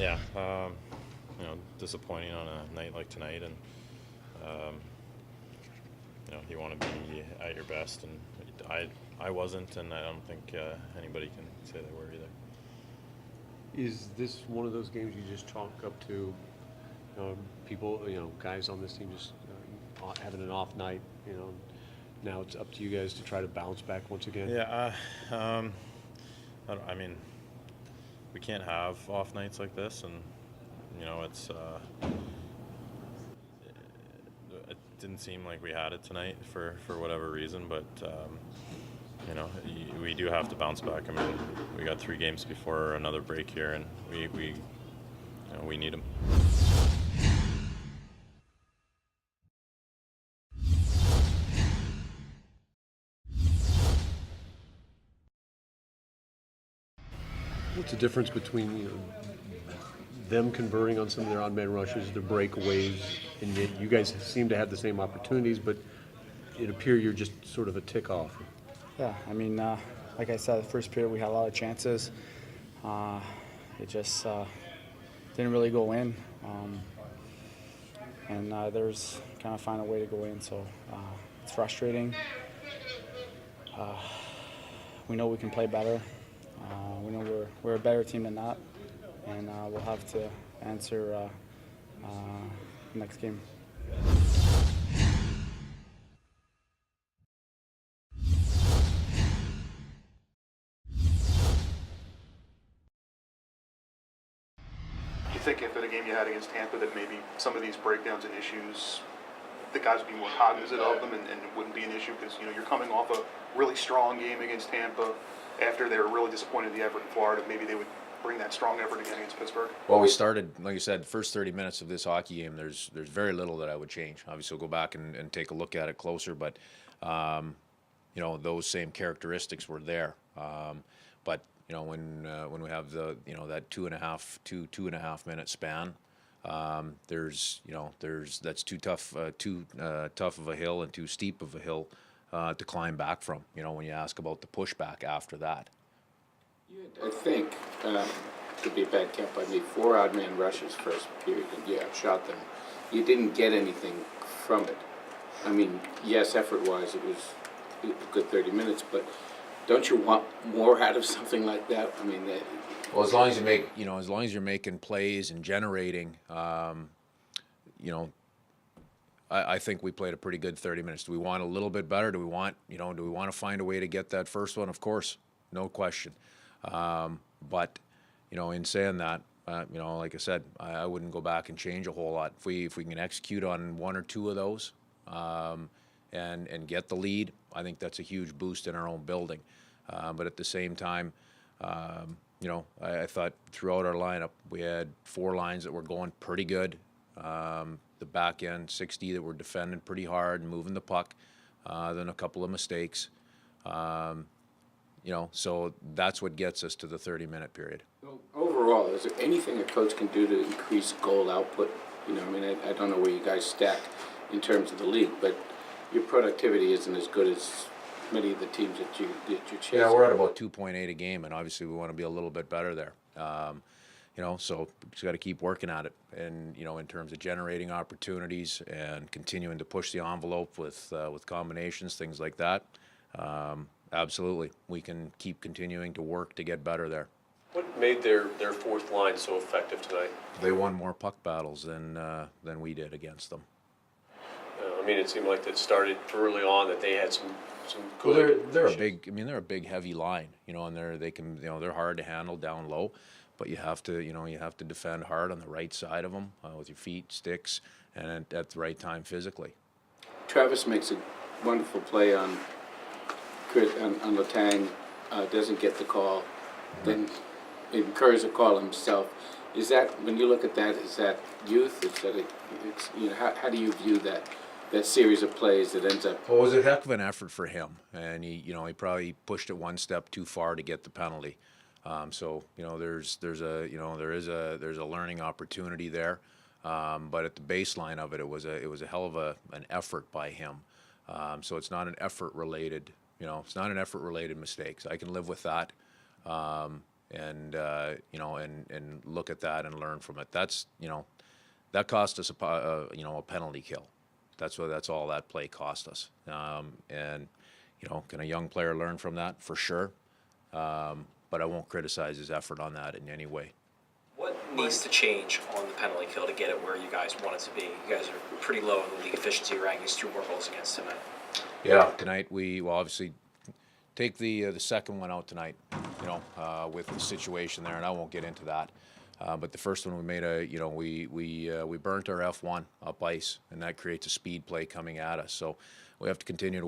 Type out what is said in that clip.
Yeah, disappointing on a night like tonight, and um, you want to be at your best, and I wasn't, and I don't think anybody can say they were either. Is this one of those games you just chalk up to people, guys on this team just having an off night? Now it's up to you guys to try to bounce back once again. Yeah, I mean, we can't have off nights like this, and it's it didn't seem like we had it tonight for whatever reason, but we do have to bounce back. I mean, we got 3 games before another break here, and we need them. What's the difference between them converting on some of their odd man rushes, their breakaways, and yet you guys seem to have the same opportunities, but it appears you're just sort of a tick off? Yeah, I mean, like I said, the first period we had a lot of chances. It just didn't really go in, and there's kind of find a way to go in. So it's frustrating. We know we can play better. We know we're a better team than that, and we'll have to answer next game. Do you think after the game you had against Tampa that maybe some of these breakdowns and issues, the guys would be more cognizant of them and it wouldn't be an issue because you're coming off a really strong game against Tampa after they were really disappointed in the effort in Florida. Maybe they would bring that strong effort again against Pittsburgh. Well, we started, like you said, the first 30 minutes of this hockey game, there's very little that I would change. Obviously, we'll go back and take a look at it closer, but, those same characteristics were there. But, when we have that 2.5 minute span, that's too tough of a hill and too steep of a hill to climb back from, when you ask about the pushback after that. I think, could be a bad count by me, 4 odd man rushes first period, and shot them. You didn't get anything from it. I mean, yes, effort-wise, it was a good 30 minutes, but don't you want more out of something like that? I mean, well, as long as you make, as long as you're making plays and generating, I think we played a pretty good 30 minutes. Do we want a little bit better? Do we want to find a way to get that first one? Of course, no question. But, in saying that, like I said, I wouldn't go back and change a whole lot. If we can execute on 1 or 2 of those and get the lead, I think that's a huge boost in our own building. But at the same time, I thought throughout our lineup, we had 4 lines that were going pretty good. The back end, 60 that were defending pretty hard and moving the puck, then a couple of mistakes. So that's what gets us to the 30-minute period. well, overall, is there anything a coach can do to increase goal output? I mean, I don't know where you guys stack in terms of the league, but your productivity isn't as good as many of the teams that you're chasing. Yeah, we're at about 2.8 a game, and obviously we want to be a little bit better there. So we just got to keep working at it, and in terms of generating opportunities and continuing to push the envelope with combinations, things like that. Absolutely, we can keep continuing to work to get better there. What made their fourth line so effective tonight? They won more puck battles than we did against them. I mean, it seemed like that started early on that they had some Well, good. they're a big. I mean, they're a big, heavy line. And they're hard to handle down low, but you have to defend hard on the right side of them with your feet, sticks, and at the right time physically. Travis makes a wonderful play on Letang, doesn't get the call, then incurs a call himself. Is that, when you look at that, is that youth? Is that how do you view that series of plays that ends up? Well, it was a heck of an effort for him, and he probably pushed it one step too far to get the penalty. So there's a learning opportunity there, but at the baseline of it, it was a hell of an effort by him. So it's not an effort related. It's not an effort related mistake. So I can live with that. and you know, and look at that and learn from it. That's, you know, that cost us you know, a penalty kill. That's all that play cost us. And you know, can a young player learn from that? For sure. But I won't criticize his effort on that in any way. What needs to change on the penalty kill to get it where you guys want it to be? You guys are pretty low in the league efficiency rankings, 2 more goals against tonight. Yeah. Tonight we will obviously take the second one out tonight, you know, with the situation there, and I won't get into that. But the first one we made we burnt our F1 up ice, and that creates a speed play coming at us. So we have to continue to